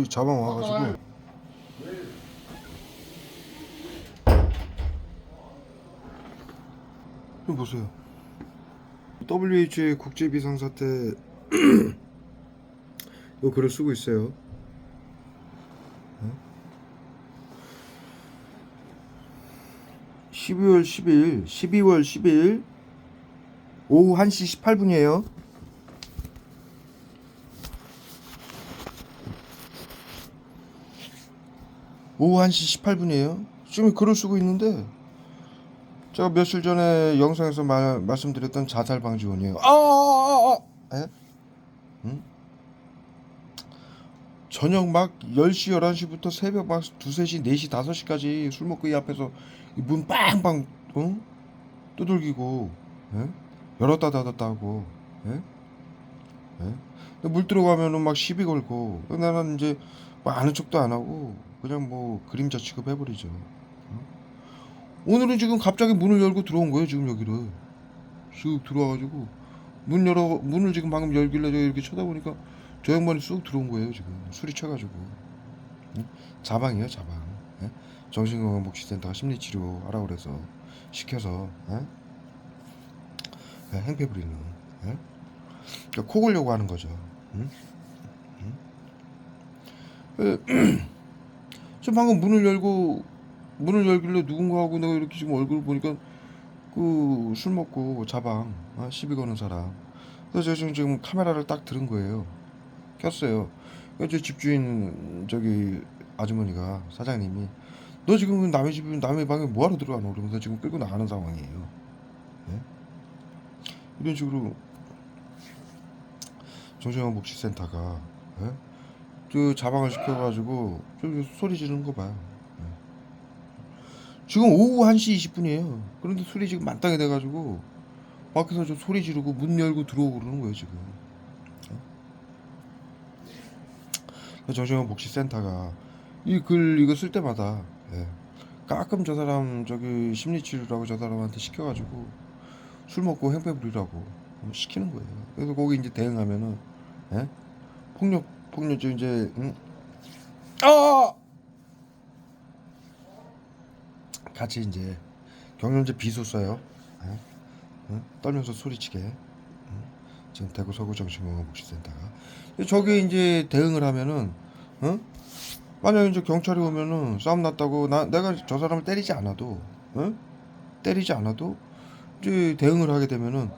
자방 와가지고 좀 보세요. WHO의 국제 비상사태 요 글을 쓰고 있어요. 12월 12일 오후 1시 18분이에요. 오후 1시 18분이에요. 지금 글을 쓰고 있는데 제가 며칠 전에 영상에서 말씀드렸던 자살 방지원이에요. 에? 응? 저녁 막 10시 11시부터 새벽 막 2, 3시 4시 5시까지 술 먹고 이 앞에서 문 빵빵 두들기고 열었다 닫았다 하고 물 들어가면은 막 시비 걸고 나는 이제 뭐 아는 척도 안 하고 그냥 뭐 그림자 취급해버리죠. 오늘은 지금 갑자기 문을 열고 들어온 거예요. 지금 여기를 쑥 들어와가지고 문을 지금 방금 열길래 제가 이렇게 쳐다보니까 저 양반이 쑥 들어온 거예요. 지금 술이 쳐가지고 자방이에요. 자방. 정신건강복지센터가 심리치료 하라고 그래서 시켜서 행패 부리는 그러니까 코 골려고 하는 거죠. 지금 방금 문을 열길래 누군가하고 내가 이렇게 지금 얼굴 보니까 그 술 먹고 자방 시비 거는 사람. 그래서 제가 지금 카메라를 딱 들은 거예요. 켰어요. 제 집주인 저기 아주머니가 사장님이 너 지금 남의 집 남의 방에 뭐하러 들어가노 그러면서 지금 끌고 나가는 상황이에요. 예? 이런 식으로 정신건강복지센터가 그 자방을 시켜가지고 소리 지르는 거 봐요. 지금 오후 1시 20분이에요. 그런데 술이 지금 만땅이 돼가지고 밖에서 저 소리 지르고 문 열고 들어오고 그러는 거예요 지금. 정신건강복지센터가 이 글 이거 쓸 때마다 가끔 저 사람 저기 심리치료라고 저 사람한테 시켜가지고 술 먹고 행패 부리라고 시키는 거예요. 그래서 거기 이제 대응하면은 폭력 이제 같이 이제 경영제 비수 써요. 떨면서 소리치게. 지금 대구 서구 정신건강복지센터가 저기 이제 대응을 하면은 만약에 이제 경찰이 오면은 싸움 났다고 내가 저 사람을 때리지 않아도 이제 대응을 하게 되면은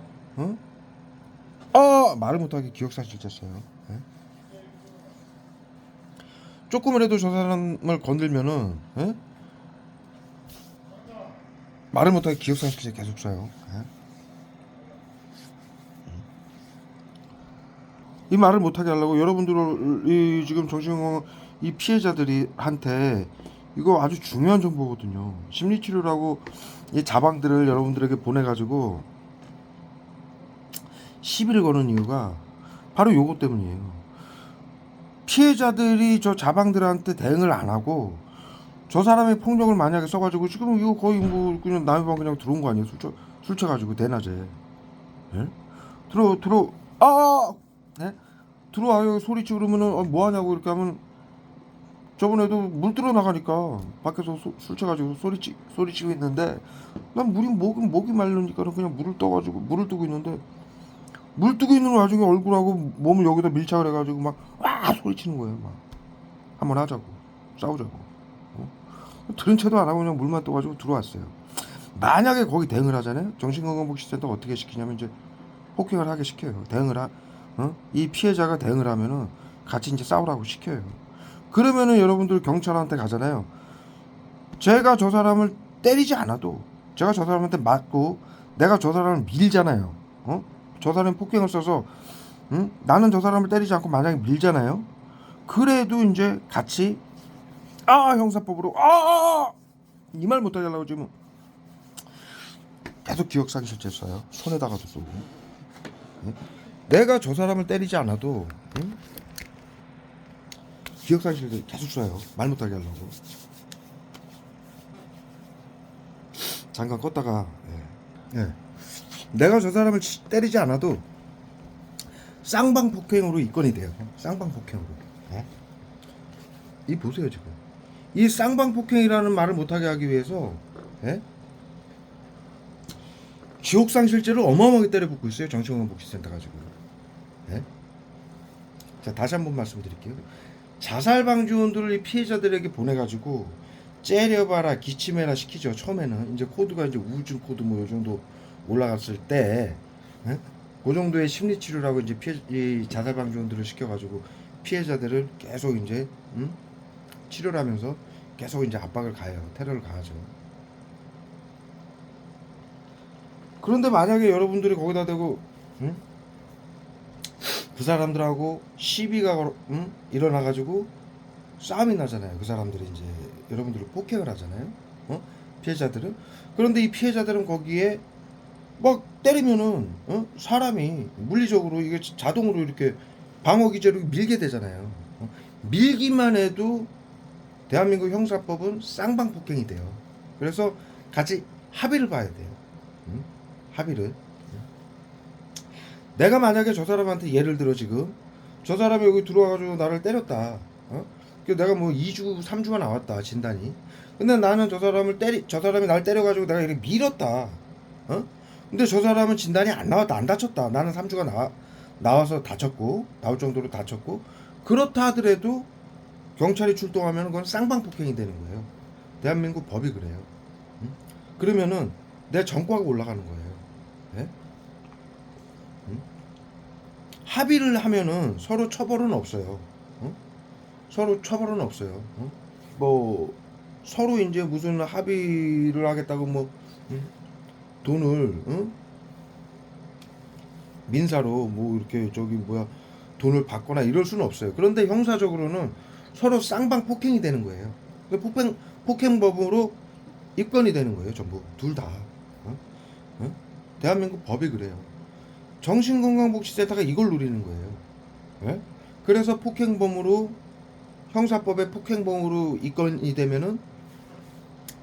말을 못하게 기억상실됐어요. 조금이라도 저 사람을 건들면은 말을 못하게 기억상실제 계속 써요. 이 말을 못하게 하려고 여러분들이 지금 정신건강 이 피해자들이 한테 이거 아주 중요한 정보거든요. 심리치료라고 이 자방들을 여러분들에게 보내가지고 시비를 거는 이유가 바로 요것 때문이에요. 피해자들이 저 자방들한테 대응을 안 하고 저 사람의 폭력을 만약에 써가지고 지금 이거 거의 뭐 그냥 남의 방 그냥 들어온 거 아니에요? 술 쳐가지고 대낮에 들어 들어와요 소리치고 그러면은 뭐 하냐고 이렇게 하면 저번에도 물 들어 나가니까 밖에서 술 쳐가지고 소리치고 있는데 난 목이 마르니까 그냥 물을 뜨고 있는데 물 뜨고 있는 와중에 얼굴하고 몸을 여기다 밀착을 해가지고 막 소리치는 거예요. 막 한번 하자고 싸우자고 들은 채도 안 하고 그냥 물만 떠가지고 들어왔어요. 만약에 거기 대응을 하잖아요. 정신건강복지센터 어떻게 시키냐면 이제 폭행을 하게 시켜요. 이 피해자가 대응을 하면은 같이 이제 싸우라고 시켜요. 그러면은 여러분들 경찰한테 가잖아요. 제가 저 사람을 때리지 않아도 제가 저 사람한테 맞고 내가 저 사람을 밀잖아요. 저 사람이 폭행을 써서 나는 저 사람을 때리지 않고 만약에 밀잖아요. 그래도 이제 같이 형사법으로 이 말 못하게 하려고 지금 계속 기억상실죄 써요. 손에다가도 쏘고. 내가 저 사람을 때리지 않아도 기억상실죄 계속 써요. 말 못하게 하려고. 잠깐 껐다가 내가 저 사람을 때리지 않아도 쌍방폭행으로 입건이 돼요. 쌍방폭행으로. 이 보세요 지금. 이 쌍방폭행이라는 말을 못하게 하기 위해서 예? 지옥상 실제로 어마어마하게 때려붓고 있어요. 정신건강복지센터 가지고. 예? 자, 다시 한번 말씀드릴게요. 자살방지원들을 이 피해자들에게 보내가지고 째려봐라 기침해라 시키죠. 처음에는 이제 코드가 이제 우울증 코드 뭐 요 정도 올라갔을 때, 예? 그 정도의 심리치료라고 이제 이 자살방지원들을 시켜가지고 피해자들을 계속 이제 치료를 하면서 계속 이제 압박을 가해요. 테러를 가하죠. 그런데 만약에 여러분들이 거기다 대고 그 사람들하고 시비가 일어나가지고 싸움이 나잖아요. 그 사람들이 이제 여러분들을 폭행을 하잖아요. 피해자들은. 그런데 이 피해자들은 거기에 막 때리면은 사람이 물리적으로 이게 자동으로 이렇게 방어 기제로 밀게 되잖아요. 밀기만 해도 대한민국 형사법은 쌍방폭행이 돼요. 그래서 같이 합의를 봐야 돼요. 합의를. 내가 만약에 저 사람한테 예를 들어 지금 저 사람이 여기 들어와가지고 나를 때렸다. 내가 뭐 2주 3주가 나왔다 진단이. 근데 나는 저 사람이 날 때려가지고 내가 이렇게 밀었다. 근데 저 사람은 진단이 안 나왔다, 안 다쳤다. 나는 3주가 나와서 다쳤고 나올 정도로 다쳤고 그렇다 하더라도 경찰이 출동하면 그건 쌍방폭행이 되는 거예요. 대한민국 법이 그래요. 그러면은 내 전과가 올라가는 거예요. 네? 합의를 하면은 서로 처벌은 없어요. 서로 처벌은 없어요. 뭐 서로 이제 무슨 합의를 하겠다고 뭐 돈을 민사로 뭐 이렇게 저기 뭐야 돈을 받거나 이럴 수는 없어요. 그런데 형사적으로는 서로 쌍방 폭행이 되는 거예요. 폭행법으로 입건이 되는 거예요. 전부 둘 다. 대한민국 법이 그래요. 정신건강복지센터가 이걸 노리는 거예요. 네? 그래서 폭행범으로 형사법의 폭행범으로 입건이 되면은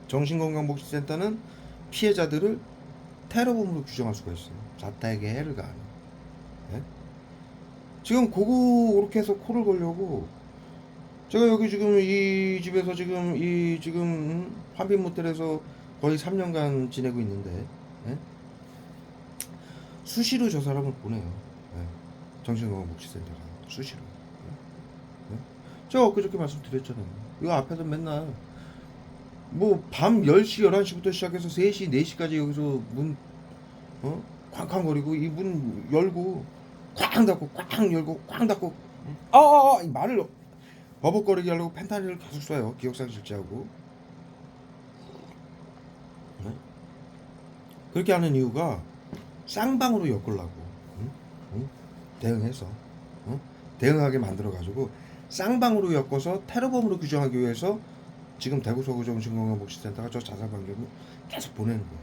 정신건강복지센터는 피해자들을 테러범으로 규정할 수가 있어요. 자타에게 해를 가하는. 네? 지금 그렇게 해서 코를 걸려고 제가 여기 지금 이 집에서 지금 환빈 모텔에서 거의 3년간 지내고 있는데 네? 수시로 저 사람을 보내요. 네. 정신건강복지센터가 수시로. 네? 제가 엊그저께 말씀드렸잖아요. 이거 앞에서 맨날 뭐 밤 10시 11시부터 시작해서 3시 4시까지 여기서 문 쾅쾅거리고 이 문 열고 쾅 닫고 쾅 열고 쾅 닫고 이 말을 버벅거리게 하려고 펜타닐을 계속 쏴요. 기억상실제하고. 네? 그렇게 하는 이유가 쌍방으로 엮으려고 대응해서 대응하게 만들어가지고 쌍방으로 엮어서 테러범으로 규정하기 위해서 지금 대구 서구 정신건강복지센터가 저 자살방지를 계속 보내는 거예요.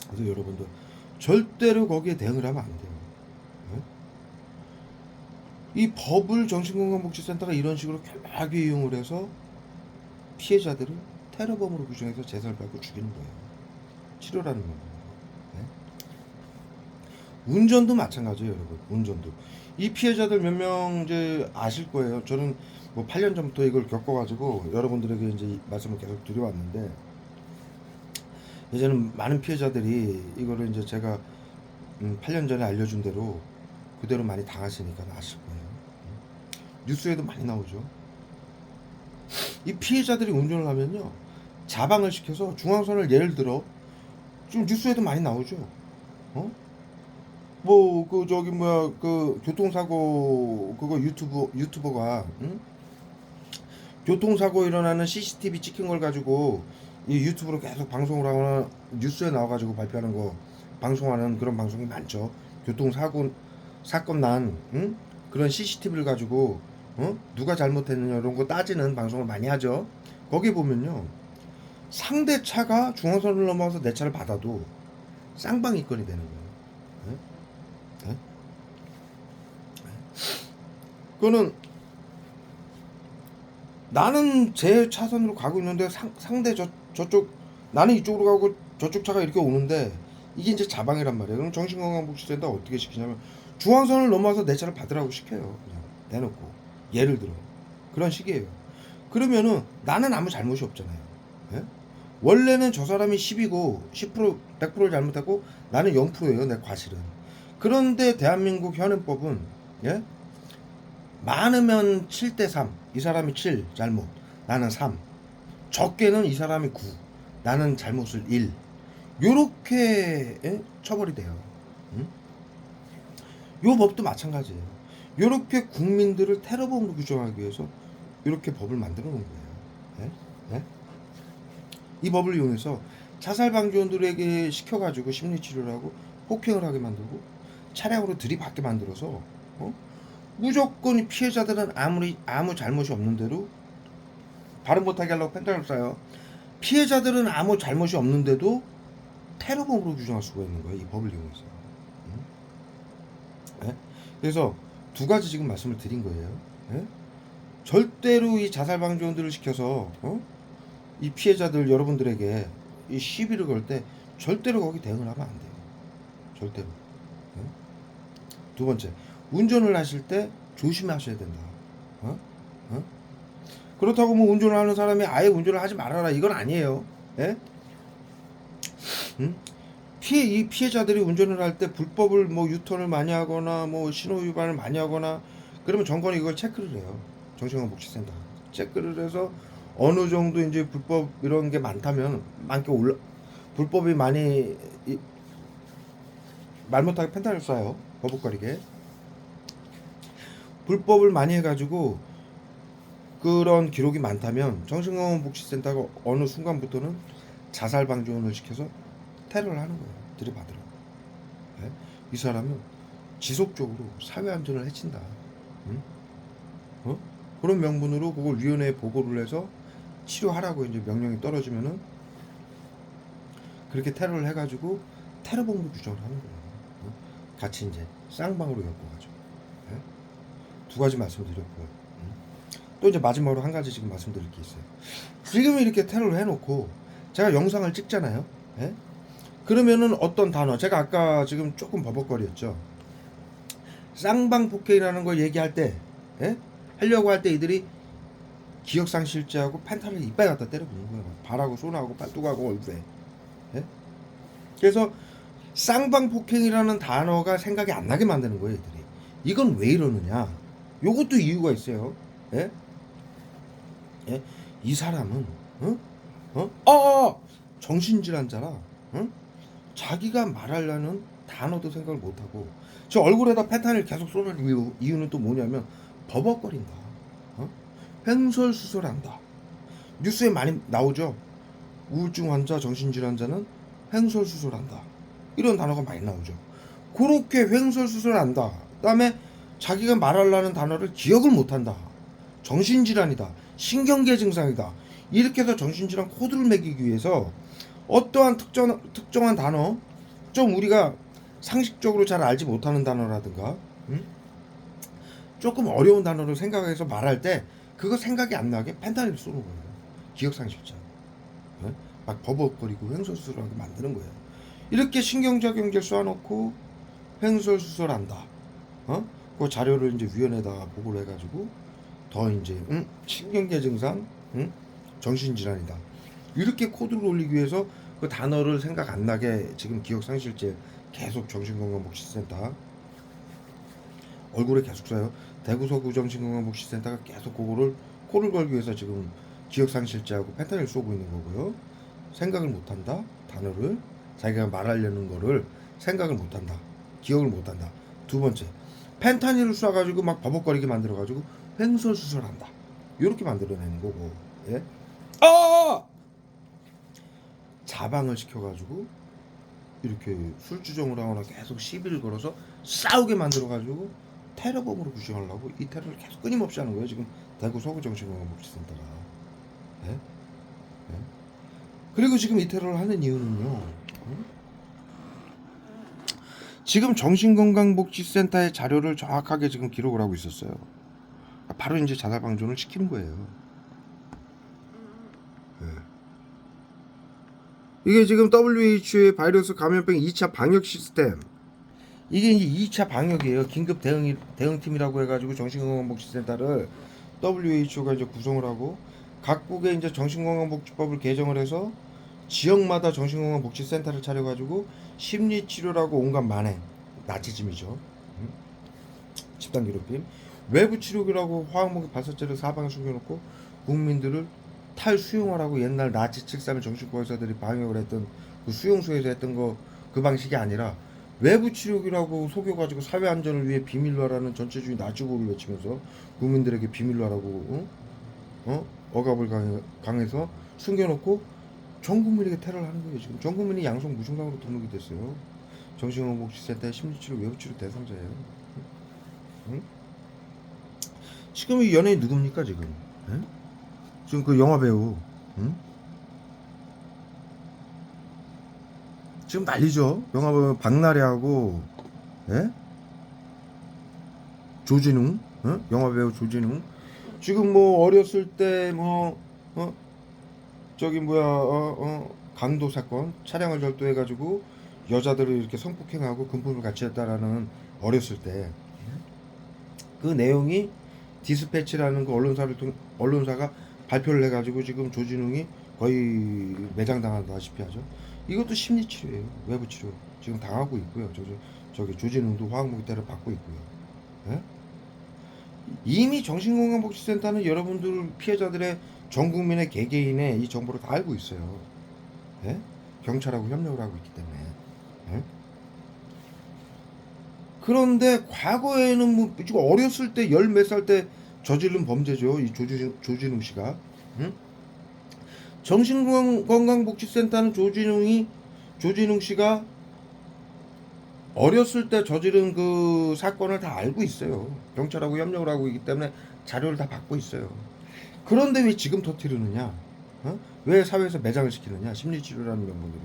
그래서 여러분들 절대로 거기에 대응을 하면 안 돼요. 이 법을 정신건강복지센터가 이런 식으로 교묘하게 이용을 해서 피해자들을 테러범으로 규정해서 재산을 밟고 죽이는 거예요. 치료라는 겁니다. 운전도 마찬가지예요, 여러분. 운전도. 이 피해자들 몇 명 이제 아실 거예요. 저는 뭐 8년 전부터 이걸 겪어가지고 여러분들에게 이제 말씀을 계속 드려왔는데 이제는 많은 피해자들이 이거를 이제 제가 8년 전에 알려준 대로 그대로 많이 당하시니까 아실 거예요. 뉴스에도 많이 나오죠. 이 피해자들이 운전을 하면요 자방을 시켜서 중앙선을 예를 들어 지금 뉴스에도 많이 나오죠. 뭐 그 저기 뭐야 그 교통사고 그거 유튜버가 교통사고 일어나는 CCTV 찍힌 걸 가지고 이 유튜브로 계속 방송을 하거나 뉴스에 나와가지고 발표하는 거 방송하는 그런 방송이 많죠. 교통사고 사건 난 그런 CCTV를 가지고 누가 잘못했느냐 이런 거 따지는 방송을 많이 하죠. 거기 보면요 상대 차가 중앙선을 넘어서 내 차를 받아도 쌍방이권이 되는 거예요. 네? 그거는 나는 제 차선으로 가고 있는데 상대 저쪽 나는 이쪽으로 가고 저쪽 차가 이렇게 오는데 이게 이제 자방이란 말이에요. 그럼 정신건강복지센터 어떻게 시키냐면 중앙선을 넘어서 내 차를 받으라고 시켜요. 그냥 대놓고 예를 들어 그런 식이에요. 그러면은 나는 아무 잘못이 없잖아요. 예? 원래는 저 사람이 10이고 10% 100%를 잘못하고 나는 0%예요. 내 과실은. 그런데 대한민국 현행법은 예? 많으면 7대 3. 이 사람이 7 잘못. 나는 3. 적게는 이 사람이 9. 나는 잘못을 1. 요렇게 예? 처벌이 돼요. 응? 요 법도 마찬가지예요. 요렇게 국민들을 테러범으로 규정하기 위해서 이렇게 법을 만들어 놓은 거예요. 예? 예? 이 법을 이용해서 자살 방지원들에게 시켜가지고 심리치료를 하고 폭행을 하게 만들고 차량으로 들이받게 만들어서 무조건 피해자들은 아무 잘못이 없는데도 발음 못하게 하려고 펜타를 쏴요. 피해자들은 아무 잘못이 없는데도 테러범으로 규정할 수가 있는 거예요. 이 법을 이용해서. 예? 그래서 두 가지 지금 말씀을 드린 거예요. 예? 절대로 이 자살 방지원들을 시켜서 이 피해자들 여러분들에게 이 시비를 걸 때 절대로 거기 대응을 하면 안 돼요. 절대로. 예? 두 번째, 운전을 하실 때 조심하셔야 된다. 어? 어? 그렇다고 뭐 운전을 하는 사람이 아예 운전을 하지 말아라 이건 아니에요. 예? 응? 이 피해자들이 운전을 할 때 불법을 뭐 유턴을 많이 하거나 뭐 신호 위반을 많이 하거나 그러면 정권이 이걸 체크를 해요. 정신건강복지센터 체크를 해서 어느 정도 이제 불법 이런 게 많다면 많게 불법이 많이 말 못하게 펜타를 쏴요. 거북거리게 불법을 많이 해가지고 그런 기록이 많다면 정신건강복지센터가 어느 순간부터는 자살 방지원을 시켜서 테러를 하는 거예요. 들이받으러. 네? 이 사람은 지속적으로 사회 안전을 해친다. 응? 그런 명분으로 그걸 위원회에 보고를 해서 치료하라고 이제 명령이 떨어지면은 그렇게 테러를 해가지고 테러범으로 규정을 하는 거예요. 같이 이제 쌍방으로 엮어가지고. 네? 두 가지 말씀드렸고요. 또 이제 마지막으로 한 가지 지금 말씀드릴 게 있어요. 지금 이렇게 테러를 해놓고 제가 영상을 찍잖아요. 예? 그러면은 어떤 단어 제가 아까 지금 조금 버벅거렸죠. 쌍방폭행이라는 걸 얘기할 때 예? 하려고 할 때 이들이 기억상실죄하고 펜타를 이빨 갖다 때려부는 거예요. 발하고 손하고 팔뚝하고 얼굴에. 예? 그래서 쌍방폭행이라는 단어가 생각이 안 나게 만드는 거예요. 이들이. 이건 왜 이러느냐. 요것도 이유가 있어요. 예? 예? 이 사람은 정신질환자라 자기가 말하려는 단어도 생각을 못하고 저 얼굴에다 페탄을 계속 쏘는 이유는 또 뭐냐면 버벅거린다. 횡설수설한다. 뉴스에 많이 나오죠. 우울증 환자, 정신질환자는 횡설수설한다. 이런 단어가 많이 나오죠. 그렇게 횡설수설한다. 그다음에 자기가 말하려는 단어를 기억을 못한다. 정신질환이다. 신경계 증상이다. 이렇게 해서 정신질환 코드를 매기기 위해서 어떠한 특정한 단어, 좀 우리가 상식적으로 잘 알지 못하는 단어라든가 조금 어려운 단어를 생각해서 말할 때 그거 생각이 안 나게 펜타닐을 쏘는 거예요. 기억상실증. 막 버벅거리고 횡설수설하게 만드는 거예요. 이렇게 신경작용제를 쏴놓고 횡설수설한다. 그 자료를 이제 위원회에다가 보고를 해가지고 더 이제 신경계 증상, 정신질환이다. 이렇게 코드를 올리기 위해서 그 단어를 생각 안 나게 지금 기억상실제 계속 정신건강복지센터 얼굴에 계속 써요. 대구 서구 정신건강복지센터가 계속 그거를 코를 걸기 위해서 지금 기억상실제하고 펜타닐 쏘고 있는 거고요. 생각을 못한다. 단어를 자기가 말하려는 거를 생각을 못한다. 기억을 못한다. 두 번째, 펜타닐을 쏴가지고 막 버벅거리게 만들어가지고 횡설수설한다. 이렇게 만들어내는 거고, 예? 자방을 시켜가지고 이렇게 술주정을 하거나 계속 시비를 걸어서 싸우게 만들어가지고 테러범으로 규정하려고 이 테러를 계속 끊임없이 하는 거예요. 지금 대구 서구정신건강복지센터가. 예? 예? 그리고 지금 이 테러를 하는 이유는요. 지금 정신건강복지센터의 자료를 정확하게 지금 기록을 하고 있었어요. 바로 이제 자살방지원을 시키는 거예요. 예. 이게 지금 WHO의 바이러스 감염병 2차 방역 시스템. 이게 이제 2차 방역이에요. 긴급 대응팀이라고 해가지고 정신건강복지센터를 WHO가 이제 구성을 하고 각국의 이제 정신건강복지법을 개정을 해서 지역마다 정신건강복지센터를 차려가지고 심리치료라고 온갖 만행, 나치즘이죠. 집단 괴롭힘, 외부 치료기라고 화학무기 발사체를 사방에 숨겨놓고 국민들을 탈수용하라고 옛날 나치 731 정신과 의사들이 방역을 했던 그 수용소에서 했던 거 그 방식이 아니라 외부 치료기라고 속여가지고 사회 안전을 위해 비밀로 하라는 전체주의 나치구호를 외치면서 국민들에게 비밀로 하라고 억압을 강해서 숨겨놓고 전 국민에게 테러를 하는 거예요. 지금 전 국민이 양성 무증상으로 등록이 됐어요. 정신건강복지센터의 심리치료 외부치료 대상자예요. 응? 지금 이 연예인 누굽니까 지금? 응? 지금 그 영화 배우, 응? 지금 난리죠. 영화 배우 박나래하고, 예? 조진웅, 응? 영화 배우 조진웅. 지금 뭐 어렸을 때 뭐, 저기 뭐야, 강도 사건 차량을 절도해가지고 여자들을 이렇게 성폭행하고 금품을 같이 했다라는 어렸을 때 그 내용이 디스패치라는 그 언론사가 발표를 해가지고 지금 조진웅이 거의 매장당하다시피 하죠. 이것도 심리치료예요. 외부치료 지금 당하고 있고요. 저기 조진웅도 화학무기 테러 받고 있고요. 예? 이미 정신건강복지센터는 여러분들 피해자들의 전 국민의 개개인의 이 정보를 다 알고 있어요. 예? 경찰하고 협력을 하고 있기 때문에. 예? 그런데 과거에는 뭐 지금 어렸을 때 열 몇 살 때 저지른 범죄죠. 이 조진웅 씨가. 응? 정신건강복지센터는 조진웅 씨가 어렸을 때 저지른 그 사건을 다 알고 있어요. 경찰하고 협력을 하고 있기 때문에 자료를 다 받고 있어요. 그런데 왜 지금 터뜨리느냐? 왜 사회에서 매장을 시키느냐? 심리치료라는 명분으로.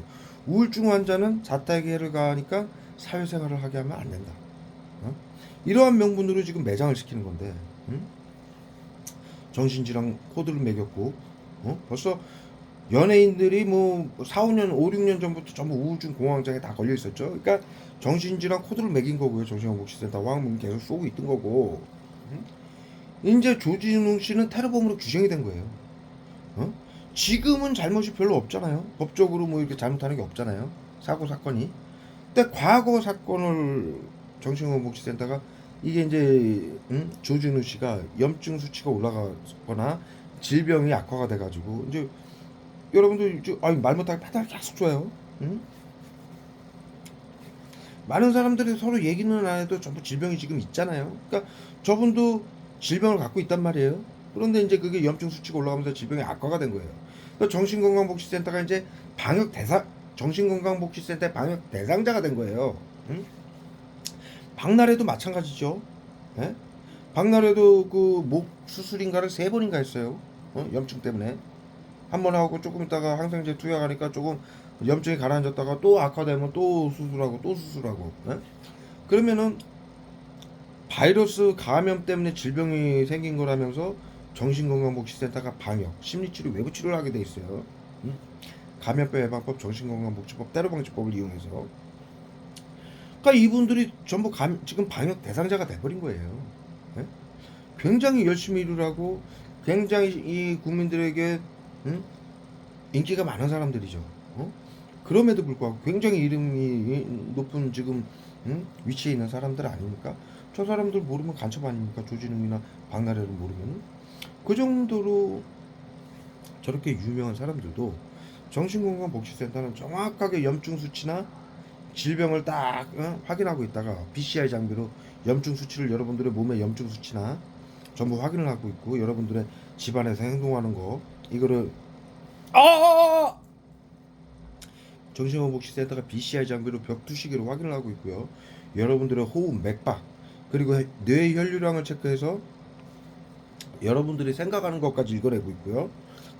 우울증 환자는 자택해를 가하니까 사회생활을 하게 하면 안 된다. 이러한 명분으로 지금 매장을 시키는 건데, 정신질환 코드를 매겼고, 벌써 연예인들이 뭐 4, 5년, 5, 6년 전부터 전부 우울증 공황장애 다 걸려 있었죠. 그러니까 정신질환 코드를 매긴 거고요. 정신건강복지센터 화학문 계속 쏘고 있던 거고. 이제 조진웅 씨는 테러범으로 규정이 된 거예요. 지금은 잘못이 별로 없잖아요. 법적으로 뭐 이렇게 잘못하는 게 없잖아요. 사고 사건이. 근데 과거 사건을 정신건강복지센터가 이게 이제 조진우 씨가 염증 수치가 올라가거나 질병이 악화가 돼가지고 이제 여러분들 말 못하게 페달 계속 줘요. 많은 사람들이 서로 얘기는 안 해도 전부 질병이 지금 있잖아요. 그러니까 저분도 질병을 갖고 있단 말이에요. 그런데 이제 그게 염증 수치가 올라가면서 질병이 악화가 된 거예요. 그러니까 정신건강복지센터가 이제 정신건강복지센터의 방역 대상자가 된 거예요. 박나래도 마찬가지죠. 예? 박나래도 그 목 수술인가를 3번인가 했어요. 염증 때문에. 한 번 하고 조금 있다가 항생제 투약하니까 조금 염증이 가라앉았다가 또 악화되면 또 수술하고. 예? 그러면은 바이러스 감염 때문에 질병이 생긴 거라면서 정신건강복지센터가 방역, 심리치료, 외부치료를 하게 돼 있어요. 감염병 예방법, 정신건강복지법, 테러방지법을 이용해서. 그러니까 이분들이 전부 지금 방역 대상자가 돼버린 거예요. 예? 굉장히 열심히 일을 굉장히 이 국민들에게 인기가 많은 사람들이죠. 그럼에도 불구하고 굉장히 이름이 높은 지금 위치에 있는 사람들 아닙니까? 저 사람들 모르면 간첩 아닙니까? 조진웅이나 박나래를 모르면. 그 정도로 저렇게 유명한 사람들도 정신건강복지센터는 정확하게 염증 수치나 질병을 딱 확인하고 있다가 BCI 장비로 염증 수치를 여러분들의 몸의 염증 수치나 전부 확인을 하고 있고 여러분들의 집안에서 행동하는 거 이거를 정신건강복지센터가 BCI 장비로 벽두시계로 확인을 하고 있고요. 여러분들의 호흡, 맥박 그리고 뇌 혈류량을 체크해서 여러분들이 생각하는 것까지 읽어내고 있고요.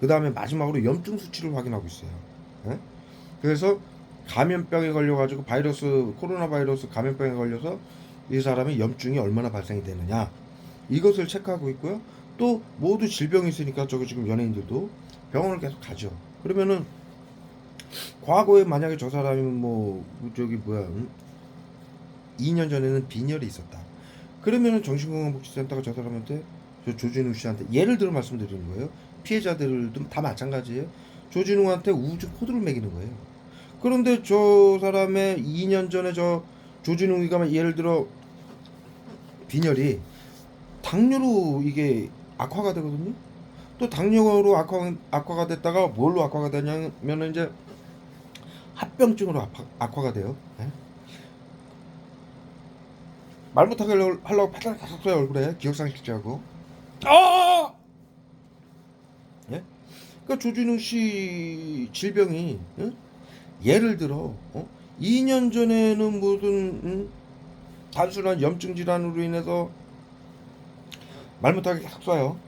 그 다음에 마지막으로 염증 수치를 확인하고 있어요. 예? 그래서 감염병에 걸려가지고 코로나 바이러스 감염병에 걸려서 이 사람의 염증이 얼마나 발생이 되느냐 이것을 체크하고 있고요. 또 모두 질병이 있으니까 지금 연예인들도 병원을 계속 가죠. 그러면은 과거에 만약에 저 사람이 2년 전에는 빈혈이 있었다. 그러면은 정신건강복지센터가 저 사람한테 저 조진웅 씨한테 예를 들어 말씀드리는 거예요. 피해자들도 다 마찬가지예요. 조진웅한테 우울증 코드를 매기는 거예요. 그런데 저 사람의 2년 전에 저 조진웅이가 예를 들어 빈혈이 당뇨로 이게 악화가 되거든요. 또 당뇨로 악화가 됐다가 뭘로 악화가 되냐면 이제 합병증으로 악화가 돼요. 예? 말 못하게 하려고 패달 계속 써요 얼굴에 기억상실제하고. 아! 예? 그러니까 조진웅 씨 질병이 예를 들어 2년 전에는 무슨 단순한 염증 질환으로 인해서 말 못하게 계속 써요.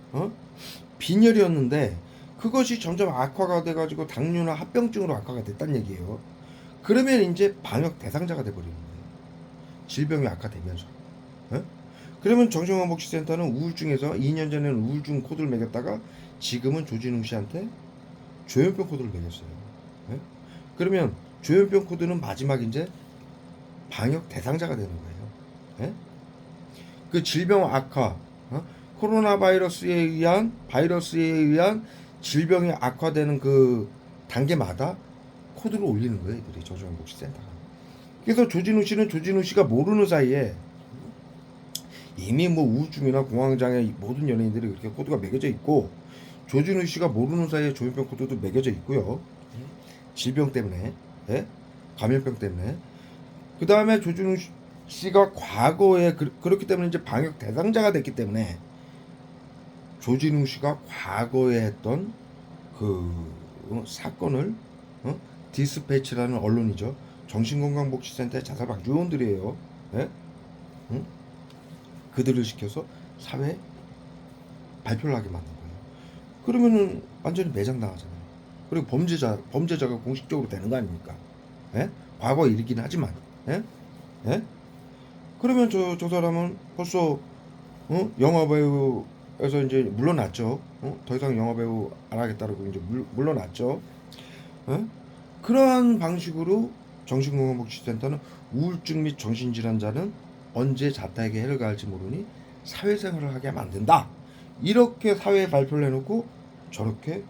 빈혈이었는데 그것이 점점 악화가 돼가지고 당뇨나 합병증으로 악화가 됐단 얘기예요. 그러면 이제 방역 대상자가 돼버리는 거예요. 질병이 악화되면서. 그러면 정신건강복지센터는 우울증에서 2년 전에는 우울증 코드를 매겼다가 지금은 조진웅 씨한테 조현병 코드를 매겼어요. 그러면 조현병 코드는 마지막 이제 방역 대상자가 되는 거예요. 그 질병 악화, 코로나 바이러스에 의한 질병이 악화되는 그 단계마다 코드를 올리는 거예요, 이들이 정신건강복지센터가. 그래서 조진웅 씨는 조진웅 씨가 모르는 사이에 이미 뭐 우울증이나 공황장애 모든 연예인들이 그렇게 코드가 매겨져 있고, 조진웅 씨가 모르는 사이에 조현병 코드도 매겨져 있고요. 질병 때문에, 감염병 때문에. 그 다음에 조진웅 씨가 과거에 그렇기 때문에 이제 방역 대상자가 됐기 때문에 조진웅 씨가 과거에 했던 그 사건을 디스패치라는 언론이죠. 정신건강복지센터의 자살방지 요원들이에요. 그들을 시켜서 사회에 발표를 하게 만든 거예요. 그러면은 완전히 매장당하잖아요. 그리고 범죄자가 공식적으로 되는 거 아닙니까? 과거 일이긴 하지만, 그러면 저 사람은 벌써 영화배우에서 이제 물러났죠. 더 이상 영화배우 안 하겠다고 이제 물러났죠. 그러한 방식으로 정신건강복지센터는 우울증 및 정신질환자는 언제 자타에게 해를 가할지 모르니 사회생활을 하게 만든다. 이렇게 사회에 발표를 해놓고 저렇게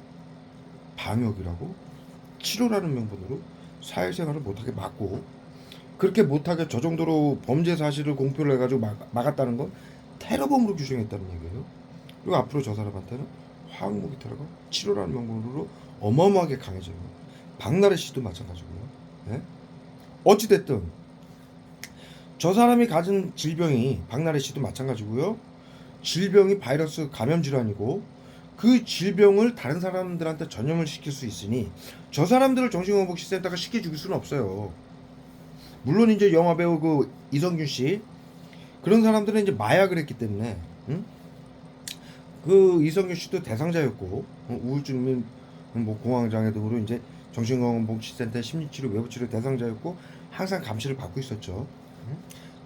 방역이라고 치료라는 명분으로 사회생활을 못하게 막고, 그렇게 못하게 저 정도로 범죄 사실을 공표를 해가지고 막았다는 건 테러범으로 규정했다는 얘기예요. 그리고 앞으로 저 사람한테는 화학무기 테러가 치료라는 명분으로 어마어마하게 강해져요. 박나래 씨도 마찬가지고요. 어찌됐든 저 사람이 가진 질병이, 박나래 씨도 마찬가지고요. 질병이 바이러스 감염 질환이고 그 질병을 다른 사람들한테 전염을 시킬 수 있으니 저 사람들을 정신건강복지센터가 쉽게 죽일 수는 없어요. 물론 이제 영화배우 그 이성균 씨 그런 사람들은 이제 마약을 했기 때문에 그 이성균 씨도 대상자였고 우울증 및 뭐 공황장애 등으로 이제 정신건강복지센터의 심리치료 외부치료 대상자였고 항상 감시를 받고 있었죠.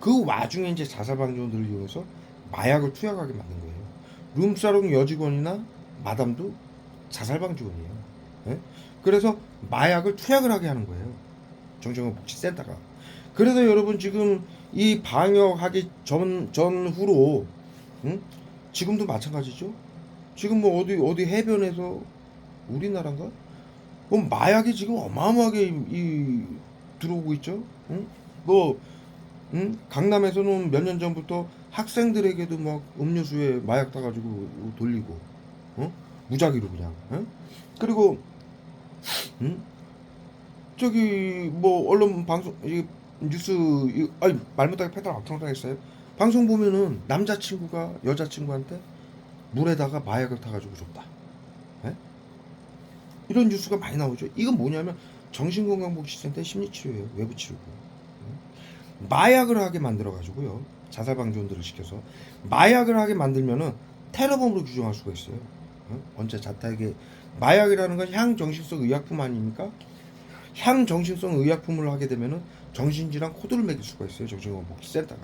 그 와중에 이제 자살방지원들을 이용해서 마약을 투약하게 만든 거예요. 룸사롱 여직원이나 마담도 자살방지원이에요. 그래서 마약을 투약을 하게 하는 거예요. 정신건강복지센터가. 그래서 여러분 지금 이 방역하기 전후로 지금도 마찬가지죠. 지금 뭐 어디 해변에서 우리나라인가? 마약이 지금 어마어마하게 들어오고 있죠. 뭐 강남에서는 몇 년 전부터 학생들에게도 막 음료수에 마약 타가지고 돌리고 무작위로 그냥. 그리고 저기 뭐 언론 방송 뉴스 아니 말 못하게 패달 악성당했어요. 방송 보면은 남자친구가 여자친구한테 물에다가 마약을 타가지고 줬다. 이런 뉴스가 많이 나오죠. 이건 뭐냐면 정신건강복지센터의 심리치료예요. 외부치료고. 마약을 하게 만들어가지고요. 자살방지원들을 시켜서 마약을 하게 만들면은 테러범으로 규정할 수가 있어요. 언제 자타에게 마약이라는 건 향정신성 의약품 아닙니까? 향정신성 의약품을 하게 되면은 정신질환 코드를 매길 수가 있어요. 정신건강복지센터가.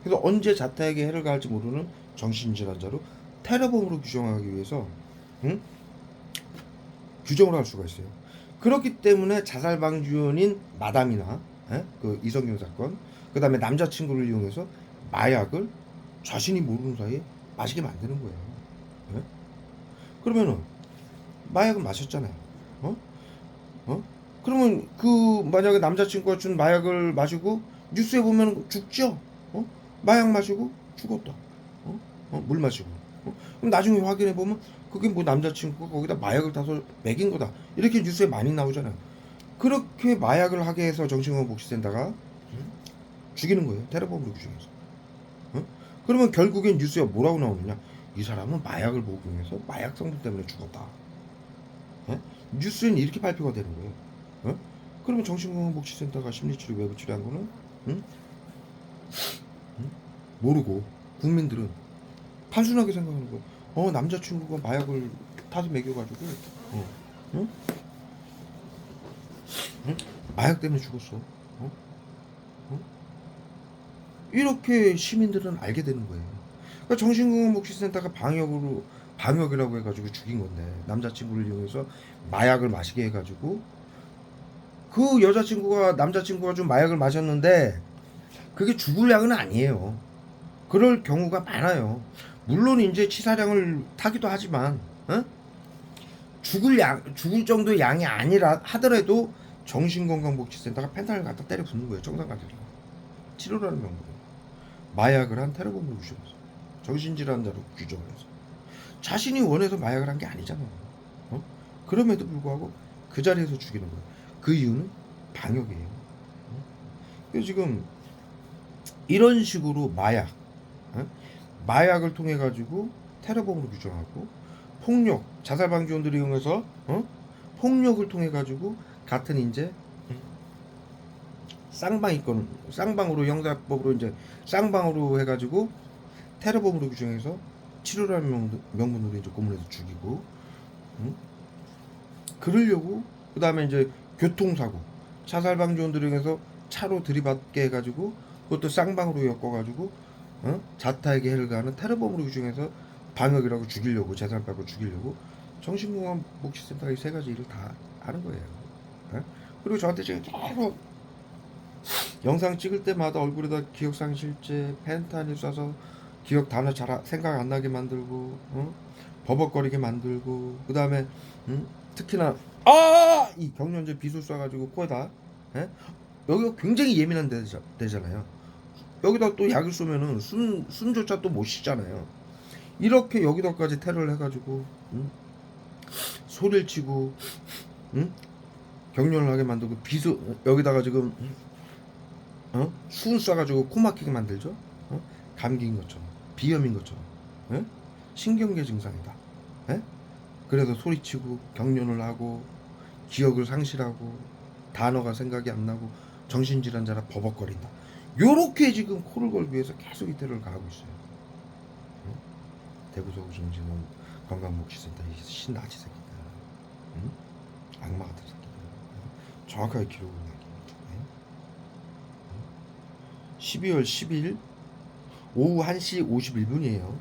그래서 언제 자타에게 해를 가할지 모르는 정신질환자로 테러범으로 규정하기 위해서 규정을 할 수가 있어요. 그렇기 때문에 자살방지원인 마담이나 그 이성균 사건, 그 다음에 남자친구를 이용해서 마약을 자신이 모르는 사이에 마시게 만드는 거예요. 예? 그러면은 마약은 마셨잖아요. 어? 어? 그러면 그 만약에 남자친구가 준 마약을 마시고 뉴스에 보면 죽죠. 어? 마약 마시고 죽었다. 어? 물 마시고. 그럼 나중에 확인해 보면 그게 뭐 남자친구가 거기다 마약을 타서 먹인 거다. 이렇게 뉴스에 많이 나오잖아요. 그렇게 마약을 하게 해서 정신건강복지센터가 죽이는 거예요. 테러범으로 규정해서. 어? 그러면 결국엔 뉴스에 뭐라고 나오느냐? 이 사람은 마약을 복용해서 마약 성분 때문에 죽었다. 어? 뉴스에는 이렇게 발표가 되는 거예요. 어? 그러면 정신건강복지센터가 심리치료 외부 치료한 거는 응? 응? 모르고 국민들은 단순하게 생각하는 거예요. 남자친구가 마약을 타서 먹여가지고 어? 응? 응? 마약 때문에 죽었어. 어? 어? 이렇게 시민들은 알게 되는 거예요. 그러니까 정신건강복지센터가 방역이라고 해가지고 죽인 건데 남자친구를 이용해서 마약을 마시게 해가지고 그 여자친구가 남자친구가 좀 마약을 마셨는데 그게 죽을 약은 아니에요. 그럴 경우가 많아요. 물론 이제 치사량을 타기도 하지만 어? 죽을 정도의 양이 아니라 하더라도 정신건강복지센터가 펜타를 갖다 때려 붓는 거예요. 정상가들이 치료라는 명목으로 마약을 한 테러범으로 규정해서 정신질환자로 규정을 해서 자신이 원해서 마약을 한 게 아니잖아요. 어? 그럼에도 불구하고 그 자리에서 죽이는 거예요. 그 이유는 방역이에요. 어? 그래서 지금 이런 식으로 어? 마약을 통해 가지고 테러범으로 규정하고 폭력, 자살방지원들을 이용해서 폭력을 통해 가지고 같은 이제 쌍방으로 형사법으로 이제 쌍방으로 해가지고 테러범으로 규정해서 치료라는 명분으로 이제 고문해서 죽이고, 응? 그러려고 그 다음에 이제 교통사고, 자살방지원들을 이용해서 차로 들이받게 해가지고 그것도 쌍방으로 엮어가지고 자타에게 해를 가하는 테러범으로 규정해서 방역이라고 죽이려고 재산 뺏고 죽이려고 정신건강복지센터가 이 세 가지 일을 다 하는 거예요. 예? 그리고 저한테 지금 계속 영상 찍을 때마다 얼굴에다 기억상실제, 펜타닐 쏴서 기억 단어 잘 생각 안 나게 만들고, 버벅거리게 만들고, 그 다음에 특히나 이 경련제 비수 쏴가지고 코에다, 예? 여기가 굉장히 예민한 데잖아요. 여기다 또 약을 쏘면은 숨조차 또 못 쉬잖아요. 이렇게 여기다까지 테러를 해가지고 소리를 치고 경련을 하게 만들고 비수 여기다가 지금 수은 쏴가지고 코 막히게 만들죠. 감기인 것처럼 비염인 것처럼 신경계 증상이다. 그래서 소리치고 경련을 하고 기억을 상실하고 단어가 생각이 안 나고 정신질환자라 버벅거린다. 요렇게 지금 코를 걸기 위해서 계속 이 테러를 가하고 있어요. 대구서구 정신건강복지센터 이 신나치 새끼들, 악마 같은 새끼들, 정확하게 기록을 남깁니다. 12월 10일 오후 1시 51분이에요.